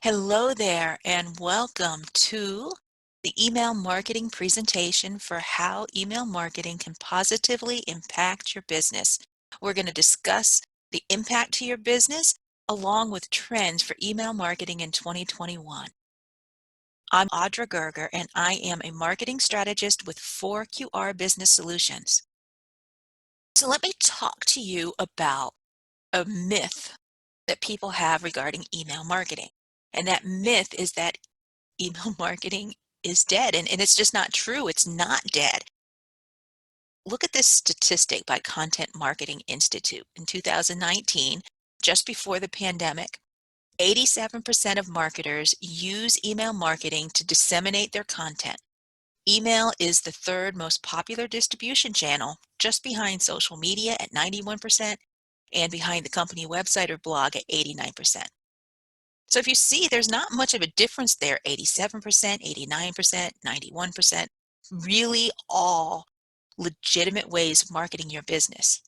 Hello there, and welcome to the email marketing presentation for how email marketing can positively impact your business. We're going to discuss the impact to your business along with trends for email marketing in 2021. I'm Audra Gerger, and I am a marketing strategist with 4QR Business Solutions. So let me talk to you about a myth that people have regarding email marketing. And that myth is that email marketing is dead, and it's just not true. It's not dead. Look at this statistic by Content Marketing Institute. In 2019, just before the pandemic, 87% of marketers use email marketing to disseminate their content. Email is the third most popular distribution channel, just behind social media at 91% and behind the company website or blog at 89%. So if you see, there's not much of a difference there, 87%, 89%, 91%, really all legitimate ways of marketing your business.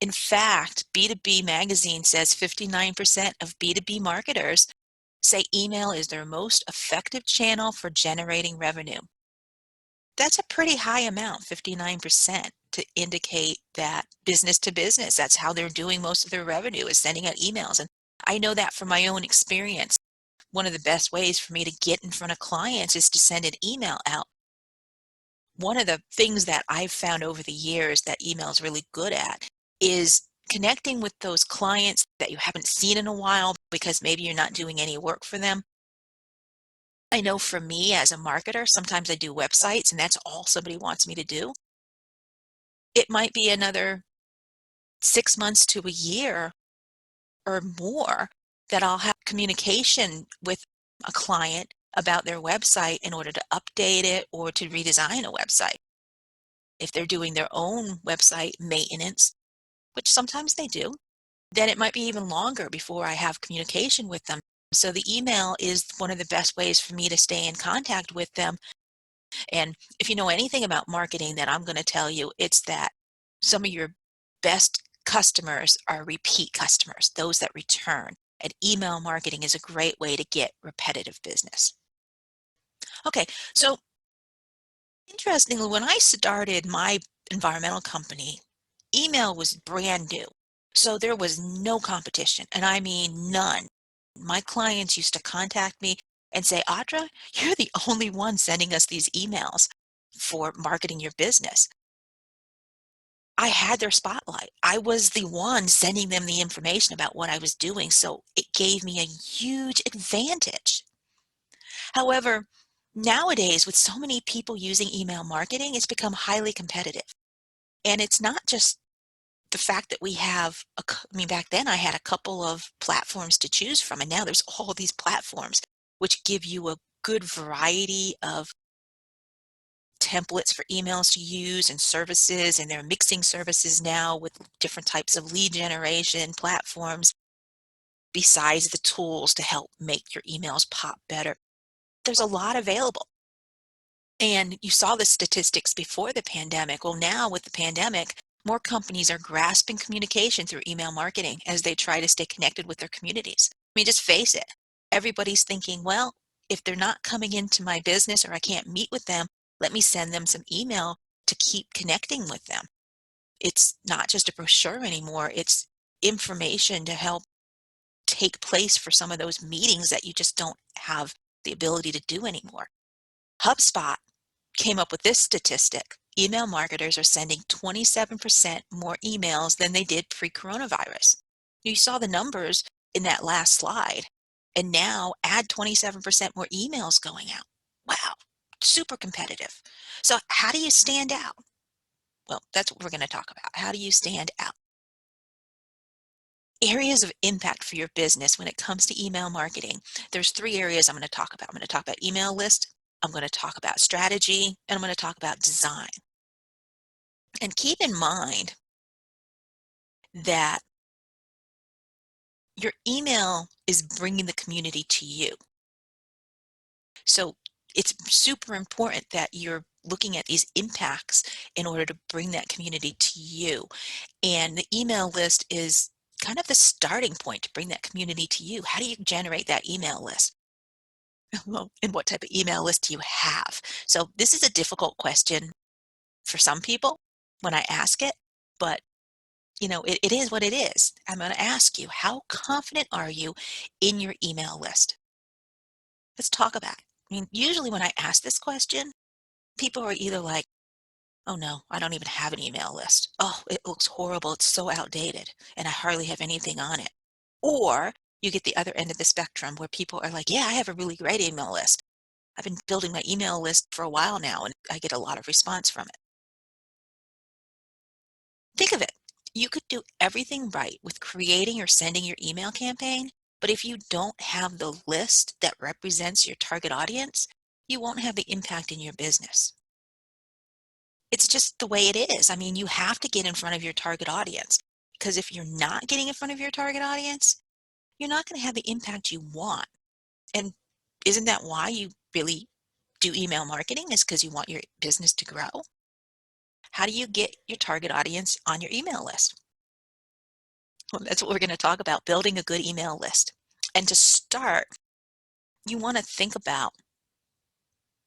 In fact, B2B Magazine says 59% of B2B marketers say email is their most effective channel for generating revenue. That's a pretty high amount, 59%, to indicate that business to business, that's how they're doing most of their revenue is sending out emails. And I know that from my own experience. One of the best ways for me to get in front of clients is to send an email out. One of the things that I've found over the years that email is really good at is connecting with those clients that you haven't seen in a while because maybe you're not doing any work for them. I know for me as a marketer, sometimes I do websites and that's all somebody wants me to do. It might be another 6 months to a year or more that I'll have communication with a client about their website in order to update it or to redesign a website. If they're doing their own website maintenance, which sometimes they do, then it might be even longer before I have communication with them. So the email is one of the best ways for me to stay in contact with them. And if you know anything about marketing, that I'm going to tell you, it's that some of your best customers are repeat customers, those that return. And email marketing is a great way to get repetitive business. Okay, so interestingly, when I started my environmental company, email was brand new. So there was no competition, and I mean none. My clients used to contact me and say, Audra, you're the only one sending us these emails for marketing your business. I had their spotlight. I was the one sending them the information about what I was doing, so it gave me a huge advantage. However, nowadays, with so many people using email marketing, it's become highly competitive. And it's not just the fact that we have, I mean, back then I had a couple of platforms to choose from, and now there's all these platforms which give you a good variety of templates for emails to use and services, and they're mixing services now with different types of lead generation platforms besides the tools to help make your emails pop better. There's a lot available. And you saw the statistics before the pandemic. Well, now with the pandemic, more companies are grasping communication through email marketing as they try to stay connected with their communities. I mean, just face it. Everybody's thinking, well, if they're not coming into my business or I can't meet with them, let me send them some email to keep connecting with them. It's not just a brochure anymore. It's information to help take place for some of those meetings that you just don't have the ability to do anymore. HubSpot came up with this statistic. Email marketers are sending 27% more emails than they did pre-coronavirus. You saw the numbers in that last slide. And now add 27% more emails going out. Wow, super competitive. So how do you stand out? Well, that's what we're going to talk about. How do you stand out? Areas of impact for your business when it comes to email marketing. There's three areas I'm going to talk about. I'm going to talk about email list, I'm going to talk about strategy, and I'm going to talk about design. And keep in mind that your email is bringing the community to you. So it's super important that you're looking at these impacts in order to bring that community to you. And the email list is kind of the starting point to bring that community to you. How do you generate that email list? Well, and what type of email list do you have? So this is a difficult question for some people when I ask it, but it is what it is. I'm going to ask you, how confident are you in your email list? Let's talk about it. I mean, usually when I ask this question, people are either like, oh no, I don't even have an email list. Oh, it looks horrible. It's so outdated and I hardly have anything on it. Or you get the other end of the spectrum where people are like, yeah, I have a really great email list. I've been building my email list for a while now and I get a lot of response from it. Think of it. You could do everything right with creating or sending your email campaign, but if you don't have the list that represents your target audience, you won't have the impact in your business. It's just the way it is. I mean, you have to get in front of your target audience because if you're not getting in front of your target audience, you're not going to have the impact you want. And isn't that why you really do email marketing? Is because you want your business to grow? How do you get your target audience on your email list? Well, that's what we're going to talk about, building a good email list. And to start, you want to think about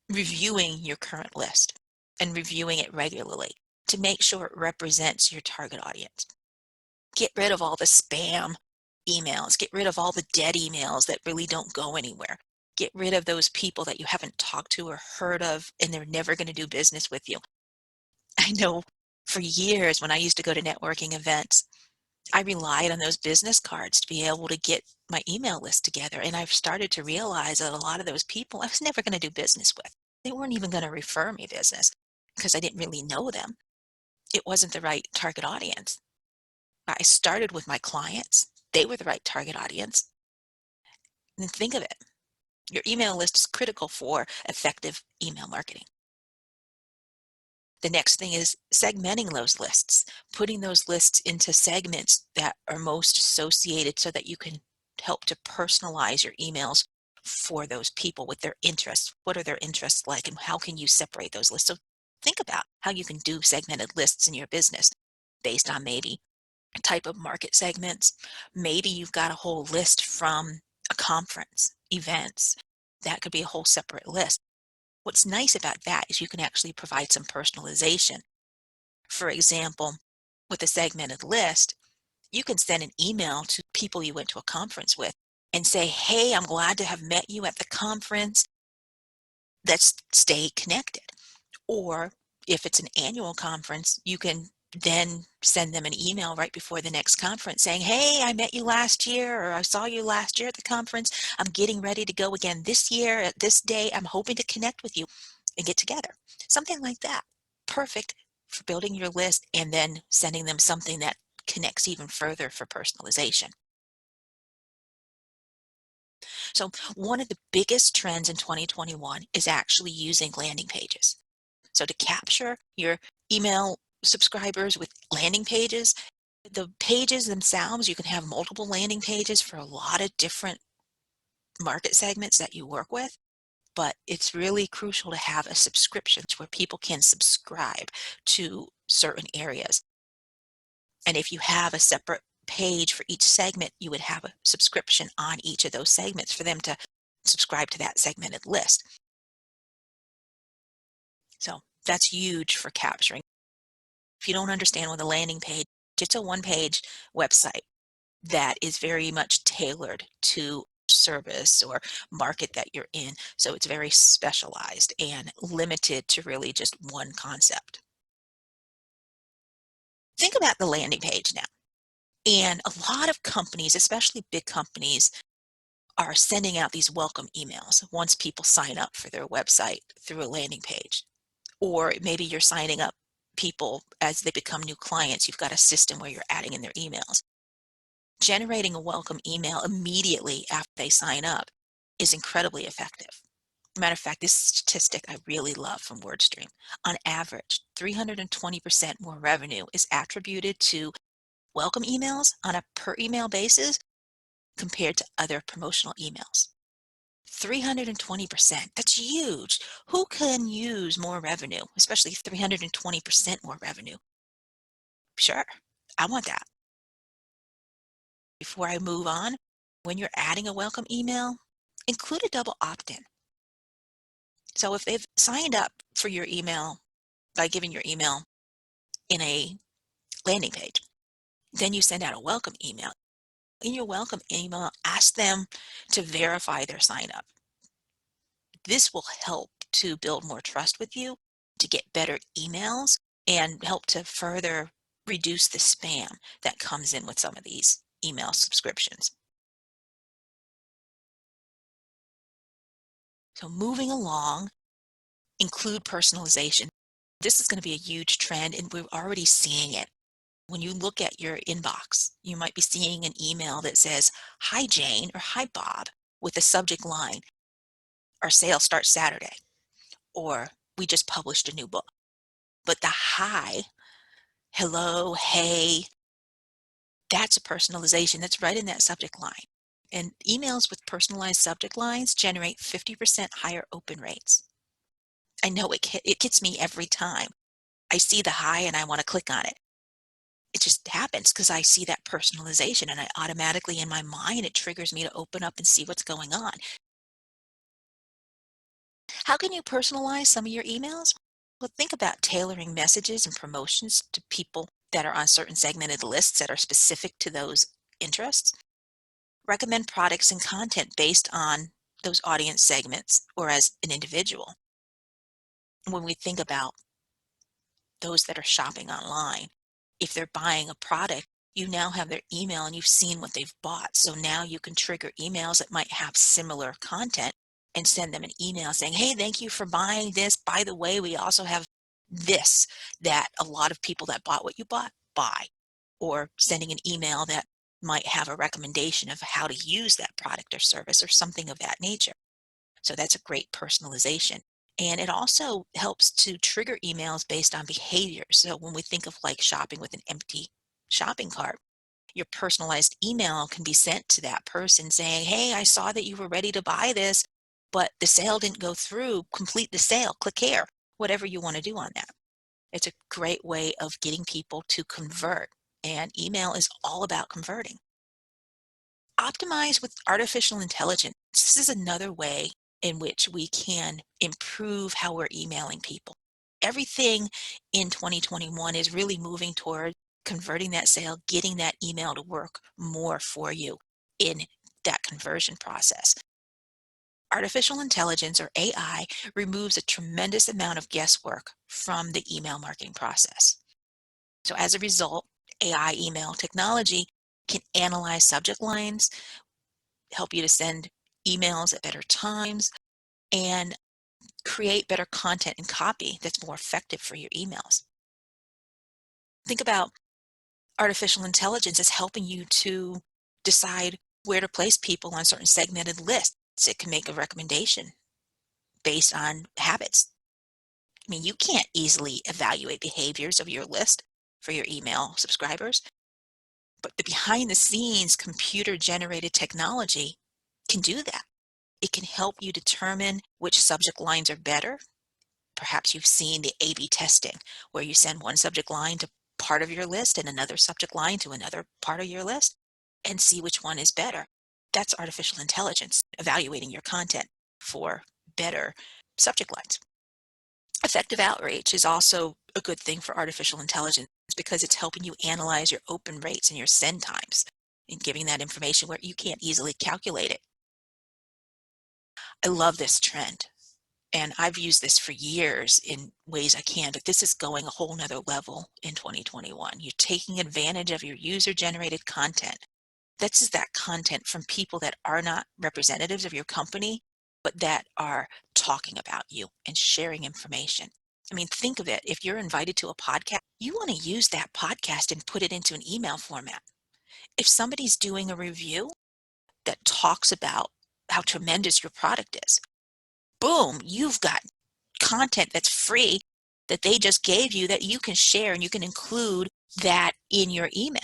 reviewing your current list and reviewing it regularly to make sure it represents your target audience. Get rid of all the spam emails, get rid of all the dead emails that really don't go anywhere. Get rid of those people that you haven't talked to or heard of and they're never going to do business with you. I know for years when I used to go to networking events, I relied on those business cards to be able to get my email list together. And I've started to realize that a lot of those people I was never going to do business with. They weren't even going to refer me business because I didn't really know them. It wasn't the right target audience. I started with my clients. They were the right target audience. And think of it. Your email list is critical for effective email marketing. The next thing is segmenting those lists, putting those lists into segments that are most associated so that you can help to personalize your emails for those people with their interests. What are their interests like and how can you separate those lists? So think about how you can do segmented lists in your business based on maybe a type of market segments. Maybe you've got a whole list from a conference, events. That could be a whole separate list. What's nice about that is you can actually provide some personalization. For example, with a segmented list, you can send an email to people you went to a conference with and say, hey, I'm glad to have met you at the conference. Let's stay connected. Or if it's an annual conference, you can then send them an email right before the next conference saying, hey, I met you last year, or I saw you last year at the conference. I'm getting ready to go again this year at this day. I'm hoping to connect with you and get together. Something like that. Perfect for building your list and then sending them something that connects even further for personalization. So, one of the biggest trends in 2021 is actually using landing pages. So, to capture your email subscribers with landing pages, the pages themselves, you can have multiple landing pages for a lot of different market segments that you work with. But it's really crucial to have a subscription where people can subscribe to certain areas. And if you have a separate page for each segment, you would have a subscription on each of those segments for them to subscribe to that segmented list. So that's huge for capturing. If you don't understand what a landing page, it's a one-page website that is very much tailored to service or market that you're in. So it's very specialized and limited to really just one concept. Think about the landing page now. And a lot of companies, especially big companies, are sending out these welcome emails once people sign up for their website through a landing page. Or maybe you're signing up people as they become new clients. You've got a system where you're adding in their emails. Generating a welcome email immediately after they sign up is incredibly effective. Matter of fact, this statistic I really love from WordStream. On average, 320% more revenue is attributed to welcome emails on a per email basis compared to other promotional emails. 320%. That's huge. Who can use more revenue, especially 320% more revenue? Sure, I want that. Before I move on, when you're adding a welcome email, include a double opt in. So if they've signed up for your email by giving your email in a landing page, then you send out a welcome email. In your welcome email, ask them to verify their sign up. This will help to build more trust with you, to get better emails, and help to further reduce the spam that comes in with some of these email subscriptions. So moving along, include personalization. This is going to be a huge trend, and we're already seeing it. When you look at your inbox, you might be seeing an email that says, "Hi Jane," or "Hi Bob," with the subject line, "Our sale starts Saturday," or "We just published a new book." But the "hi," "hello," "hey," that's a personalization. That's right in that subject line. And emails with personalized subject lines generate 50% higher open rates. I know it gets me every time. I see the "hi" and I want to click on it. It just happens because I see that personalization and I automatically in my mind, it triggers me to open up and see what's going on. How can you personalize some of your emails? Well, think about tailoring messages and promotions to people that are on certain segmented lists that are specific to those interests. Recommend products and content based on those audience segments or as an individual. When we think about those that are shopping online, if they're buying a product, you now have their email and you've seen what they've bought. So now you can trigger emails that might have similar content and send them an email saying, "Hey, thank you for buying this. By the way, we also have this that a lot of people that bought what you bought buy." Or sending an email that might have a recommendation of how to use that product or service or something of that nature. So that's a great personalization. And it also helps to trigger emails based on behavior. So when we think of like shopping with an empty shopping cart, your personalized email can be sent to that person saying, "Hey, I saw that you were ready to buy this, but the sale didn't go through. Complete the sale. Click here." Whatever you want to do on that. It's a great way of getting people to convert. And email is all about converting. Optimize with artificial intelligence. This is another way in which we can improve how we're emailing people. Everything in 2021 is really moving toward converting that sale, getting that email to work more for you in that conversion process. Artificial intelligence, or AI, removes a tremendous amount of guesswork from the email marketing process. So as a result, AI email technology can analyze subject lines, help you to send emails at better times, and create better content and copy that's more effective for your emails. Think about artificial intelligence as helping you to decide where to place people on certain segmented lists. It can make a recommendation based on habits. I mean, you can't easily evaluate behaviors of your list for your email subscribers, but the behind the scenes computer generated technology can do that. It can help you determine which subject lines are better. Perhaps you've seen the A/B testing, where you send one subject line to part of your list and another subject line to another part of your list and see which one is better. That's artificial intelligence evaluating your content for better subject lines. Effective outreach is also a good thing for artificial intelligence because it's helping you analyze your open rates and your send times and giving that information where you can't easily calculate it. I love this trend. And I've used this for years in ways I can, but this is going a whole nother level in 2021. You're taking advantage of your user-generated content. This is that content from people that are not representatives of your company, but that are talking about you and sharing information. I mean, think of it. If you're invited to a podcast, you want to use that podcast and put it into an email format. If somebody's doing a review that talks about how tremendous your product is, boom, you've got content that's free that they just gave you that you can share and you can include that in your email.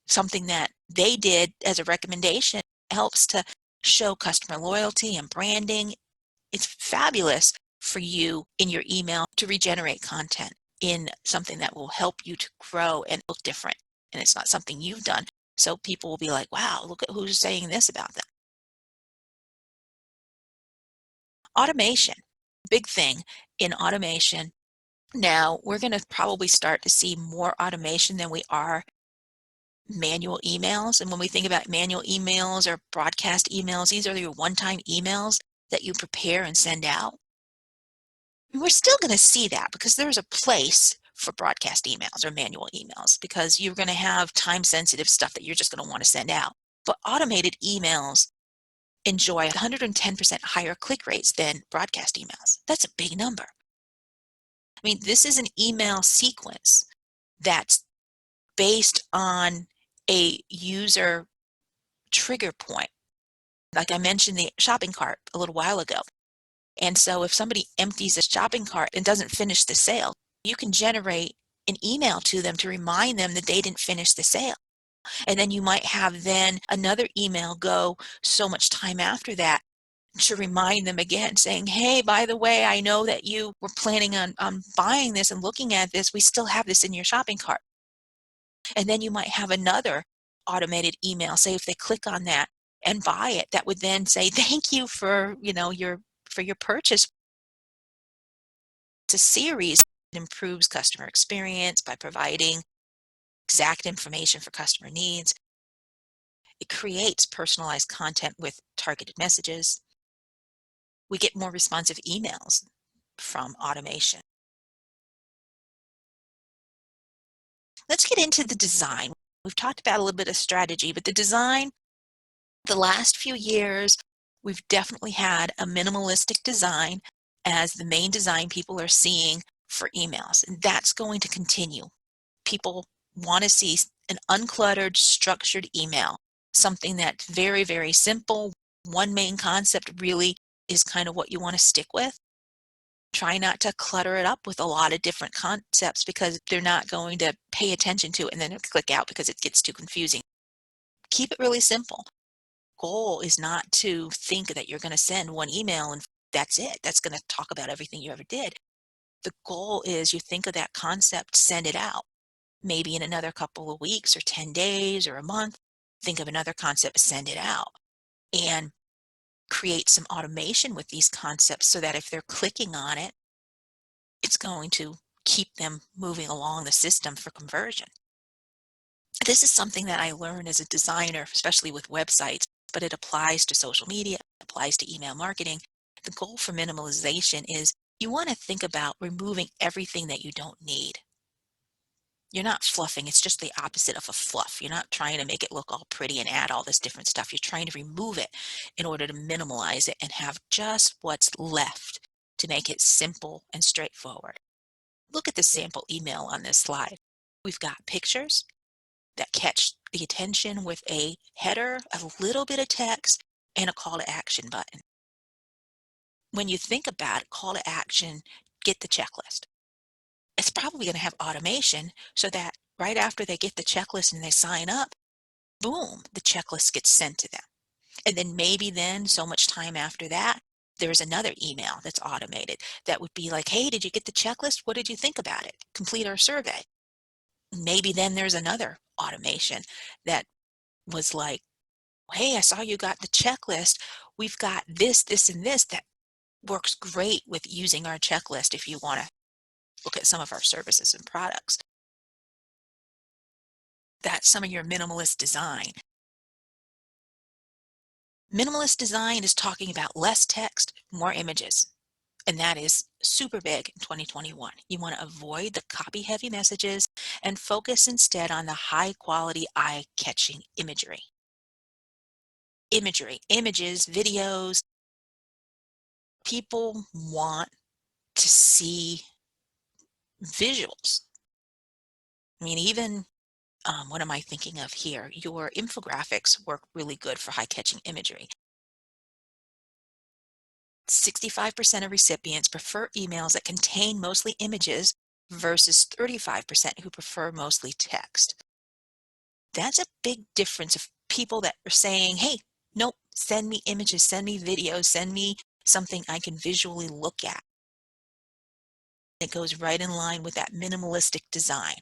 Something that they did as a recommendation helps to show customer loyalty and branding. It's fabulous for you in your email to regenerate content in something that will help you to grow and look different. And it's not something you've done. So people will be like, "Wow, look at who's saying this about them." Automation. Big thing in automation. Now, we're going to probably start to see more automation than we are manual emails. And when we think about manual emails or broadcast emails, these are your one-time emails that you prepare and send out. We're still going to see that because there's a place for broadcast emails or manual emails because you're going to have time-sensitive stuff that you're just going to want to send out. But automated emails enjoy 110% higher click rates than broadcast emails. That's a big number. I mean, this is an email sequence that's based on a user trigger point. Like I mentioned the shopping cart a little while ago. And so if somebody empties a shopping cart and doesn't finish the sale, you can generate an email to them to remind them that they didn't finish the sale. And then you might have then another email go so much time after that to remind them again saying, hey, by the way, I know that you were planning on buying this and looking at this. We still have this in your shopping cart. And then you might have another automated email, say if they click on that and buy it, that would then say, thank you for, your purchase. It's a series that improves customer experience by providing exact information for customer needs. It creates personalized content with targeted messages. We get more responsive emails from automation. Let's get into the design. We've talked about a little bit of strategy, but the design, the last few years, we've definitely had a minimalistic design as the main design people are seeing for emails, and that's going to continue. People want to see an uncluttered, structured email, something that's very, very simple. One main concept really is kind of what you want to stick with. Try not to clutter it up with a lot of different concepts because they're not going to pay attention to it and then click out because it gets too confusing. Keep it really simple. Goal is not to think that you're going to send one email and that's it. That's going to talk about everything you ever did. The goal is you think of that concept, send it out. Maybe in another couple of weeks or 10 days or a month, think of another concept, send it out. And create some automation with these concepts so that if they're clicking on it, it's going to keep them moving along the system for conversion. This is something that I learned as a designer, especially with websites, but it applies to social media, it applies to email marketing. The goal for minimalization is you want to think about removing everything that you don't need. You're not fluffing. It's just the opposite of a fluff. You're not trying to make it look all pretty and add all this different stuff. You're trying to remove it in order to minimalize it and have just what's left to make it simple and straightforward. Look at the sample email on this slide. We've got pictures that catch the attention with a header, a little bit of text, and a call to action button. When you think about it, call to action, get the checklist. It's probably going to have automation so that right after they get the checklist and they sign up, boom, the checklist gets sent to them. And then maybe then so much time after that, there's another email that's automated that would be like, hey, did you get the checklist? What did you think about it? Complete our survey. Maybe then there's another automation that was like, hey, I saw you got the checklist. We've got this, this, and this that works great with using our checklist if you want to look at some of our services and products. That's some of your minimalist design. Minimalist design is talking about less text, more images. And that is super big in 2021. You want to avoid the copy heavy messages and focus instead on the high quality eye catching imagery. Images, videos. People want to see visuals. I mean, even what am I thinking of here? Your infographics work really good for high catching imagery. 65% of recipients prefer emails that contain mostly images versus 35% who prefer mostly text. That's a big difference of people that are saying, hey, nope, send me images, send me videos, send me something I can visually look at. It goes right in line with that minimalistic design.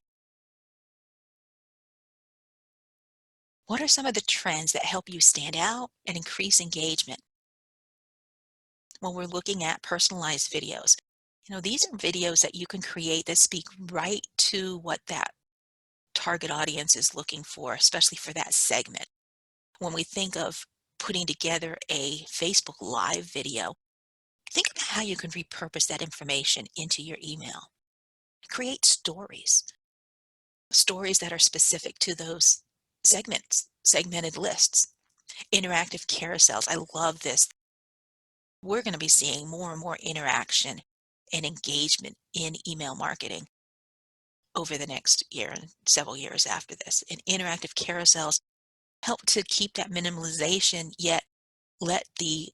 What are some of the trends that help you stand out and increase engagement? when we're looking at personalized videos. These are videos that you can create that speak right to what that target audience is looking for, especially for that segment. When we think of putting together a Facebook Live video, think about how you can repurpose that information into your email. Create stories that are specific to those segments, segmented lists, interactive carousels. I love this. We're going to be seeing more and more interaction and engagement in email marketing over the next year and several years after this. And interactive carousels help to keep that minimalization, yet let the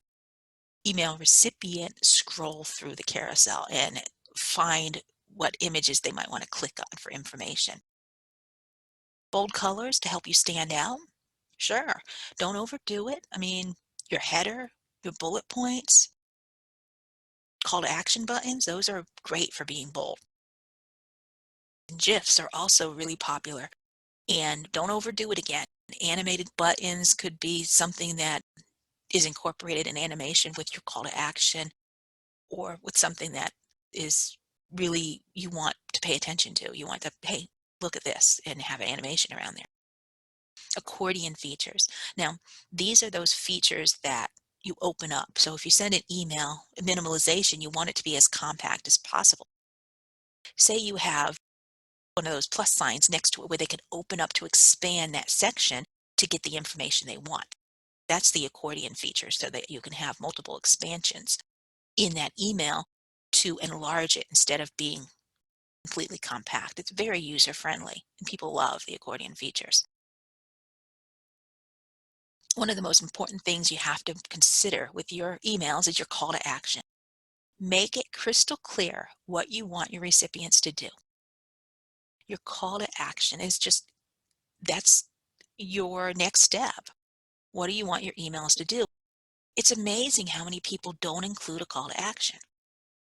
email recipient scroll through the carousel and find what images they might want to click on for information. Bold colors to help you stand out? Sure. Don't overdo it. I mean, your header, your bullet points, call to action buttons, those are great for being bold. And GIFs are also really popular. And don't overdo it again. Animated buttons could be something that is incorporated in animation with your call to action or with something that is really you want to pay attention to. You want to, hey, look at this and have an animation around there. Accordion features. Now, these are those features that you open up. So if you send an email, minimalization, you want it to be as compact as possible. Say you have one of those plus signs next to it where they can open up to expand that section to get the information they want. That's the accordion feature so that you can have multiple expansions in that email to enlarge it instead of being completely compact. It's very user friendly and people love the accordion features. One of the most important things you have to consider with your emails is your call to action. Make it crystal clear what you want your recipients to do. Your call to action is that's your next step. What do you want your emails to do? It's amazing how many people don't include a call to action.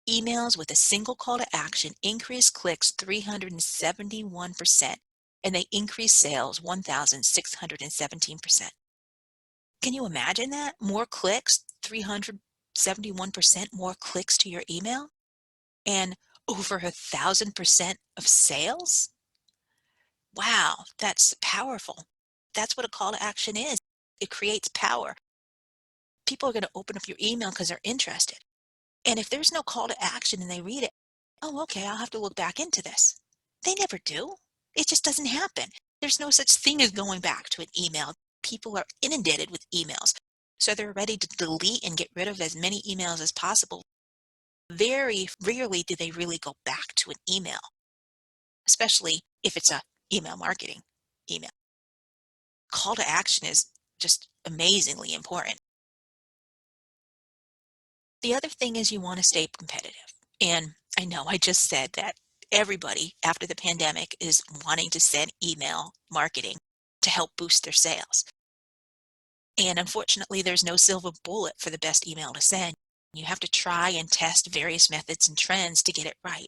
Emails with a single call to action increase clicks 371%, and they increase sales 1,617%. Can you imagine that? More clicks, 371% more clicks to your email, and over 1,000% of sales? Wow, that's powerful. That's what a call to action is. It creates power. People are going to open up your email because they're interested. And if there's no call to action and they read it, oh, okay, I'll have to look back into this. They never do. It just doesn't happen. There's no such thing as going back to an email. People are inundated with emails. So they're ready to delete and get rid of as many emails as possible. Very rarely do they really go back to an email, especially if it's a email marketing email. Call to action is just amazingly important. The other thing is you want to stay competitive. And I know I just said that everybody after the pandemic is wanting to send email marketing to help boost their sales. And unfortunately, there's no silver bullet for the best email to send. You have to try and test various methods and trends to get it right.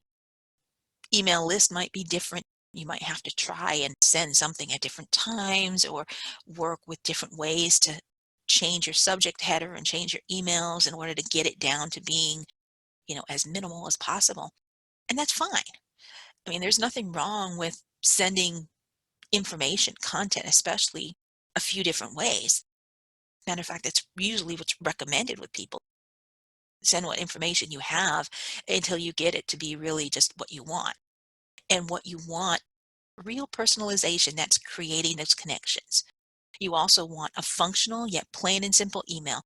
Email list might be different. You might have to try and send something at different times or work with different ways to change your subject header and change your emails in order to get it down to being, as minimal as possible. And that's fine. I mean, there's nothing wrong with sending information, content, especially a few different ways. Matter of fact, that's usually what's recommended with people. Send what information you have until you get it to be really just what you want. And what you want, real personalization, that's creating those connections. You also want a functional yet plain and simple email.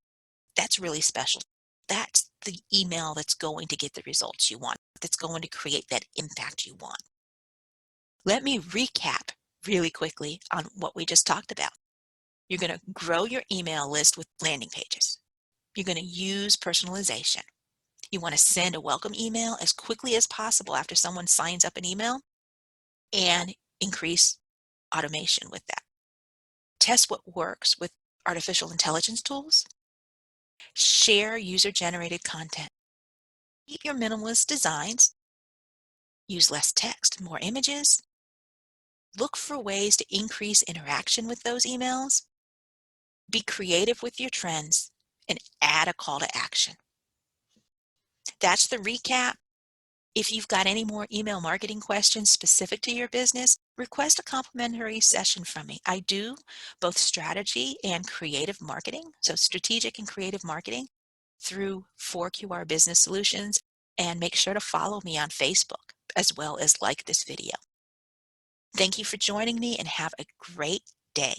That's really special. That's the email that's going to get the results you want, that's going to create that impact you want. Let me recap really quickly on what we just talked about. You're going to grow your email list with landing pages. You're going to use personalization. You want to send a welcome email as quickly as possible after someone signs up an email and increase automation with that. Test what works with artificial intelligence tools. Share user-generated content. Keep your minimalist designs. Use less text, more images. Look for ways to increase interaction with those emails. Be creative with your trends and add a call to action. That's the recap. If you've got any more email marketing questions specific to your business, request a complimentary session from me. I do both strategy and creative marketing, so strategic and creative marketing through 4QR Business Solutions, and make sure to follow me on Facebook as well as like this video. Thank you for joining me and have a great day.